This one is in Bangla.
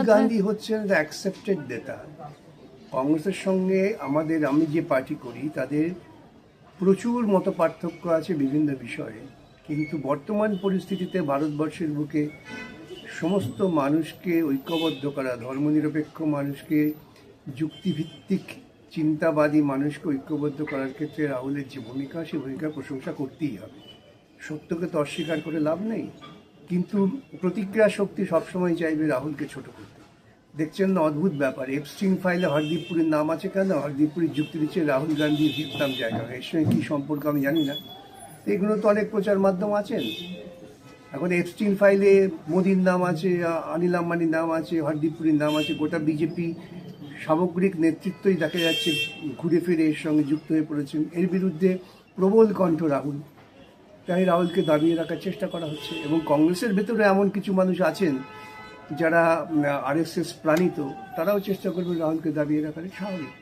গান্ধী হচ্ছেন অ্যাকসেপ্টেড নেতা। কংগ্রেসের সঙ্গে আমি যে পার্টি করি তাদের প্রচুর মত পার্থক্য আছে বিভিন্ন বিষয়ে, কিন্তু বর্তমান পরিস্থিতিতে ভারতবর্ষের বুকে সমস্ত মানুষকে ঐক্যবদ্ধ করা, ধর্মনিরপেক্ষ মানুষকে, যুক্তিভিত্তিক চিন্তাবাদী মানুষকে ঐক্যবদ্ধ করার ক্ষেত্রে রাহুলের যে ভূমিকা, সে ভূমিকার প্রশংসা করতেই হবে। সত্যকে তো অস্বীকার করে লাভ নেই, কিন্তু প্রতিক্রিয়া শক্তি সবসময় চাইবে রাহুলকে ছোট করতে। দেখছেন না, অদ্ভুত ব্যাপার, এপস্টিন ফাইলে হরদীপ পুরীর নাম আছে কেন? হরদীপ পুরীর যুক্তি দিচ্ছে রাহুল গান্ধীর ভিতনাম জায়গা, এর সঙ্গে কী সম্পর্ক আমি জানি না। এগুলো তো অনেক প্রচার মাধ্যম আছেন। এখন এপস্টিন ফাইলে মোদির নাম আছে, অনিল আম্বানির নাম আছে, হরদীপ পুরীর নাম আছে। গোটা বিজেপি সামগ্রিক নেতৃত্বই দেখা যাচ্ছে ঘুরে ফিরে এর সঙ্গে যুক্ত হয়ে পড়েছেন। এর বিরুদ্ধে প্রবল কণ্ঠ রাহুল, তাই রাহুলকে দাবিয়ে রাখার চেষ্টা করা হচ্ছে। এবং কংগ্রেসের ভেতরে এমন কিছু মানুষ আছেন যারা আরএসএস প্রাণিত, তারাও চেষ্টা করবে রাহুলকে দাবিয়ে রাখার, স্বাভাবিক।